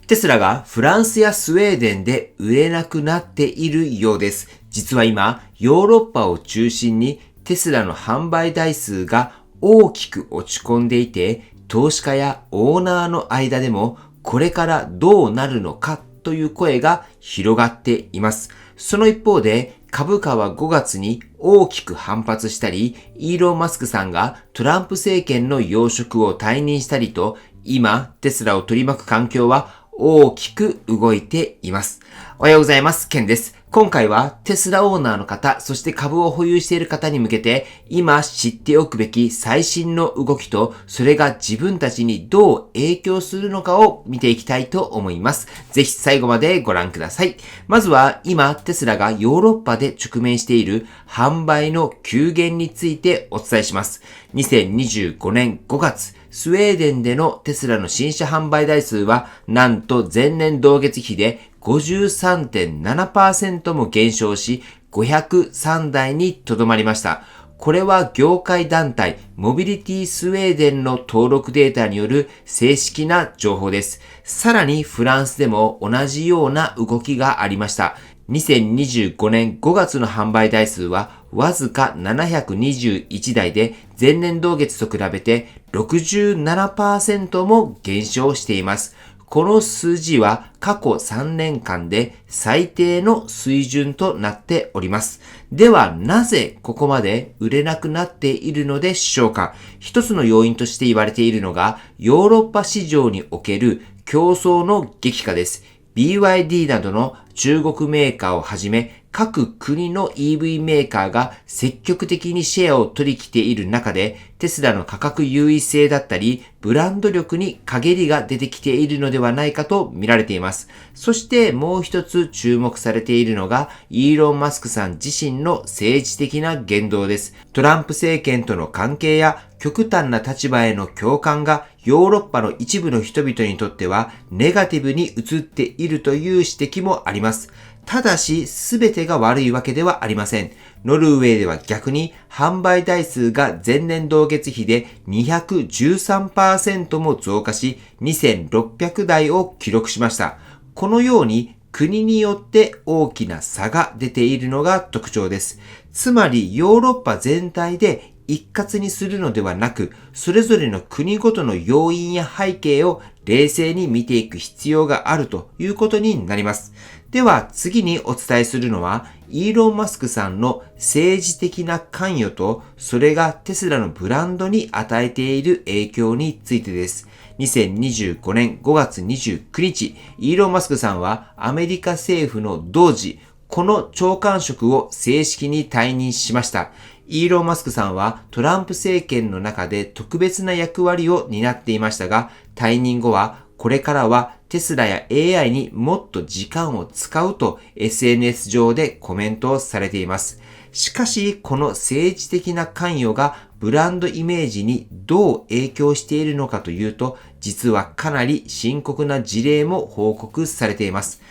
テスラがフランスやスウェーデンで売れなくなっているようです。実は今、ヨーロッパを中心にテスラの販売台数が大きく落ち込んでいて、投資家やオーナーの間でもこれからどうなるのかという声が広がっています。その一方で株価は5月に大きく反発したり、イーロン・マスクさんがトランプ政権の要職を退任したりと、今テスラを取り巻く環境は大きく動いています。おはようございます。ケンです。今回はテスラオーナーの方、そして株を保有している方に向けて、今知っておくべき最新の動きと、それが自分たちにどう影響するのかを見ていきたいと思います。ぜひ最後までご覧ください。まずは今テスラがヨーロッパで直面している販売の急減についてお伝えします。2025年5月、スウェーデンでのテスラの新車販売台数は、なんと前年同月比で53.7% も減少し、503台にとどまりました。これは業界団体モビリティスウェーデンの登録データによる正式な情報です。さらにフランスでも同じような動きがありました。2025年5月の販売台数はわずか721台で前年同月と比べて 67% も減少しています。この数字は過去3年間で最低の水準となっております。ではなぜここまで売れなくなっているのでしょうか。一つの要因として言われているのがヨーロッパ市場における競争の激化です。BYD などの中国メーカーをはじめ各国の EV メーカーが積極的にシェアを取り来ている中でテスラの価格優位性だったりブランド力に陰りが出てきているのではないかと見られています。そしてもう一つ注目されているのがイーロン・マスクさん自身の政治的な言動です。トランプ政権との関係や極端な立場への共感がヨーロッパの一部の人々にとってはネガティブに映っているという指摘もあります。ただし、すべてが悪いわけではありません。ノルウェーでは逆に販売台数が前年同月比で 213% も増加し、2600台を記録しました。このように国によって大きな差が出ているのが特徴です。つまりヨーロッパ全体で一括にするのではなく、それぞれの国ごとの要因や背景を冷静に見ていく必要があるということになります。では次にお伝えするのは、イーロン・マスクさんの政治的な関与と、それがテスラのブランドに与えている影響についてです。2025年5月29日、イーロン・マスクさんはアメリカ政府の同時、この長官職を正式に退任しました。イーロン・マスクさんはトランプ政権の中で特別な役割を担っていましたが、退任後はこれからはテスラや AI にもっと時間を使うと SNS 上でコメントをされています。しかし、この政治的な関与がブランドイメージにどう影響しているのかというと、実はかなり深刻な事例も報告されています。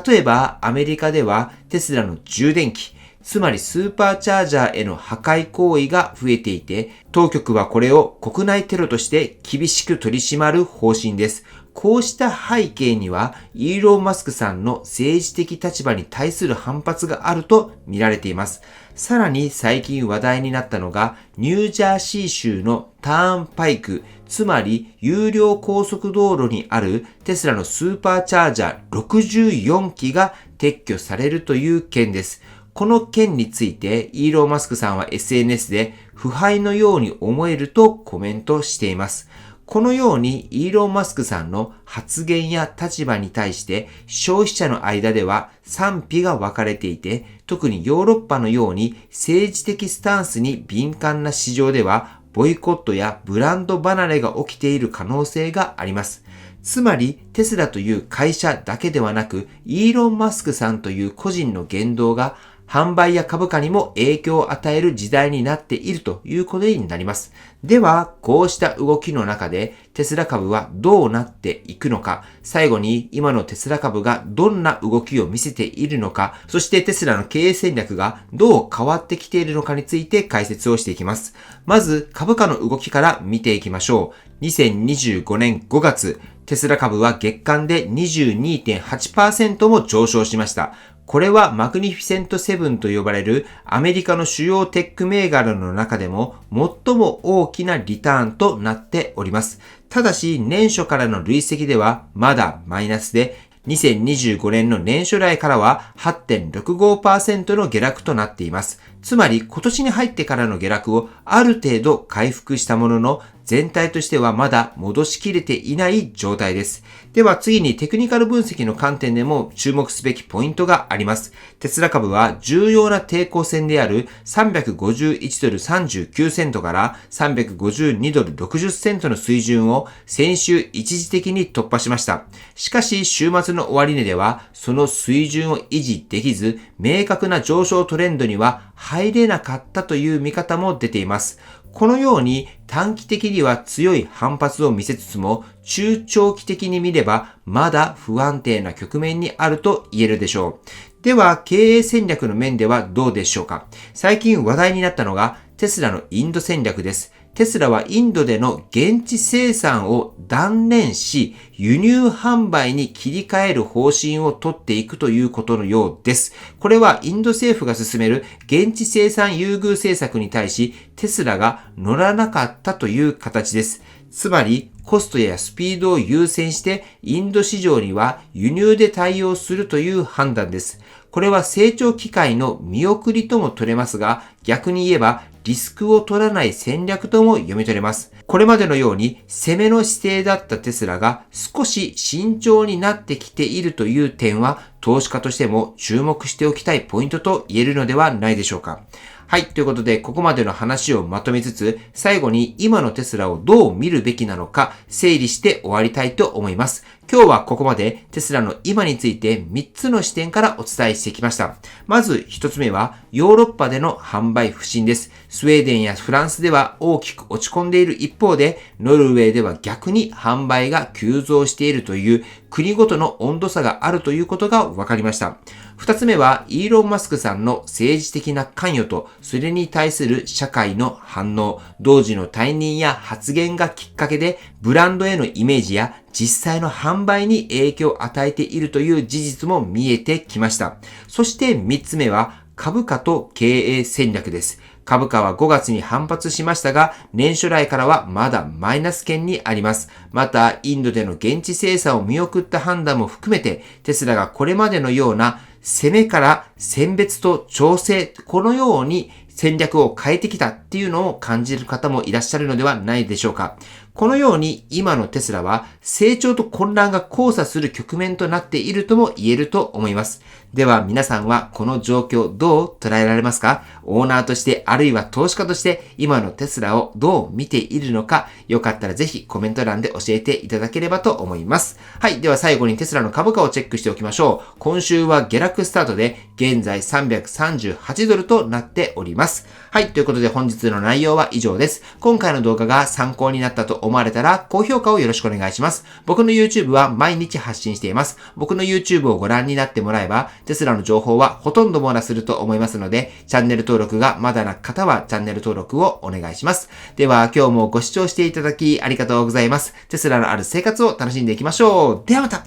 例えば、アメリカではテスラの充電器、つまりスーパーチャージャーへの破壊行為が増えていて、当局はこれを国内テロとして厳しく取り締まる方針です。こうした背景には、イーロン・マスクさんの政治的立場に対する反発があると見られています。さらに最近話題になったのが、ニュージャーシー州のターンパイク、つまり有料高速道路にあるテスラのスーパーチャージャー64基が撤去されるという件です。この件についてイーロン・マスクさんは SNS で腐敗のように思えるとコメントしています。このようにイーロン・マスクさんの発言や立場に対して消費者の間では賛否が分かれていて、特にヨーロッパのように政治的スタンスに敏感な市場ではボイコットやブランド離れが起きている可能性があります。つまりテスラという会社だけではなく、イーロン・マスクさんという個人の言動が販売や株価にも影響を与える時代になっているということになります。では、こうした動きの中でテスラ株はどうなっていくのか、最後に今のテスラ株がどんな動きを見せているのか、そしてテスラの経営戦略がどう変わってきているのかについて解説をしていきます。まず、株価の動きから見ていきましょう。2025年5月、テスラ株は月間で 22.8% も上昇しました。これはマグニフィセント7と呼ばれるアメリカの主要テック銘柄の中でも最も大きなリターンとなっております。ただし年初からの累積ではまだマイナスで、2025年の年初来からは 8.65% の下落となっています。つまり今年に入ってからの下落をある程度回復したものの、全体としてはまだ戻しきれていない状態です。では次にテクニカル分析の観点でも注目すべきポイントがあります。テスラ株は重要な抵抗線である351ドル39セントから352ドル60セントの水準を先週一時的に突破しました。しかし週末の終値ではその水準を維持できず、明確な上昇トレンドには入れなかったという見方も出ています。このように短期的には強い反発を見せつつも、中長期的に見ればまだ不安定な局面にあると言えるでしょう。では経営戦略の面ではどうでしょうか。最近話題になったのがテスラのインド戦略です。テスラはインドでの現地生産を断念し、輸入販売に切り替える方針を取っていくということのようです。これはインド政府が進める現地生産優遇政策に対し、テスラが乗らなかったという形です。つまり、コストやスピードを優先してインド市場には輸入で対応するという判断です。これは成長機会の見送りとも取れますが、逆に言えばリスクを取らない戦略とも読み取れます。これまでのように攻めの姿勢だったテスラが少し慎重になってきているという点は投資家としても注目しておきたいポイントと言えるのではないでしょうか。はい。ということで、ここまでの話をまとめつつ、最後に今のテスラをどう見るべきなのか整理して終わりたいと思います。今日はここまでテスラの今について3つの視点からお伝えしてきました。まず1つ目はヨーロッパでの販売不振です。スウェーデンやフランスでは大きく落ち込んでいる一方で、ノルウェーでは逆に販売が急増しているという国ごとの温度差があるということが分かりました。2つ目はイーロン・マスクさんの政治的な関与とそれに対する社会の反応、同時の退任や発言がきっかけでブランドへのイメージや実際の販売に影響を与えているという事実も見えてきました。そして3つ目は株価と経営戦略です。株価は5月に反発しましたが、年初来からはまだマイナス圏にあります。また、インドでの現地生産を見送った判断も含めて、テスラがこれまでのような攻めから選別と調整、このように戦略を変えてきたっていうのを感じる方もいらっしゃるのではないでしょうか。このように今のテスラは成長と混乱が交差する局面となっているとも言えると思います。では皆さんはこの状況どう捉えられますか？オーナーとしてあるいは投資家として今のテスラをどう見ているのか、よかったらぜひコメント欄で教えていただければと思います。はい。では最後にテスラの株価をチェックしておきましょう。今週は下落スタートで現在338ドルとなっております。はい。ということで本日の内容は以上です。今回の動画が参考になったと思われたら高評価をよろしくお願いします。僕の YouTube は毎日発信しています。僕の YouTube をご覧になってもらえば、テスラの情報はほとんど網羅すると思いますので、チャンネル登録がまだな方はチャンネル登録をお願いします。では今日もご視聴していただきありがとうございます。テスラのある生活を楽しんでいきましょう。ではまた。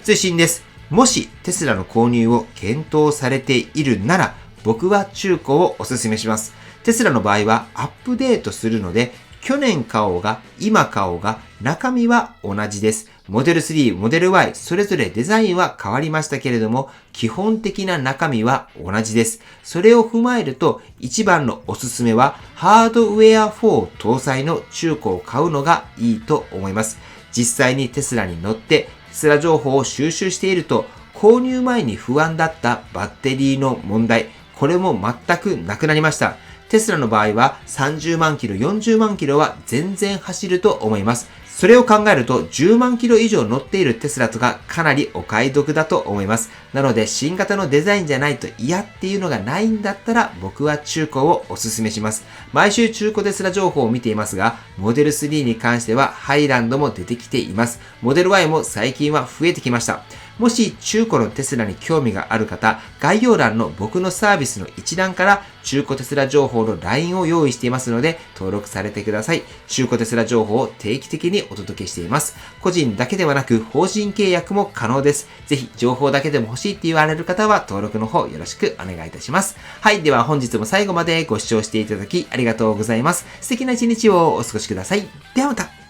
追伸です。もしテスラの購入を検討されているなら、僕は中古をお勧めします。テスラの場合はアップデートするので、去年買おうが今買おうが中身は同じです。モデル3、モデル Y、それぞれデザインは変わりましたけれども、基本的な中身は同じです。それを踏まえると、一番のおすすめは、ハードウェア4搭載の中古を買うのがいいと思います。実際にテスラに乗って、テスラ情報を収集していると、購入前に不安だったバッテリーの問題、これも全くなくなりました。テスラの場合は30万キロ、40万キロは全然走ると思います。それを考えると10万キロ以上乗っているテスラとかかなりお買い得だと思います。なので新型のデザインじゃないと嫌っていうのがないんだったら僕は中古をお勧めします。毎週中古テスラ情報を見ていますが、モデル3に関してはハイランドも出てきています。モデル Y も最近は増えてきました。もし中古のテスラに興味がある方、概要欄の僕のサービスの一覧から中古テスラ情報の LINE を用意していますので登録されてください。中古テスラ情報を定期的にお届けしています。個人だけではなく法人契約も可能です。ぜひ情報だけでも欲しいって言われる方は登録の方よろしくお願いいたします。はい。では本日も最後までご視聴していただきありがとうございます。素敵な一日をお過ごしください。ではまた。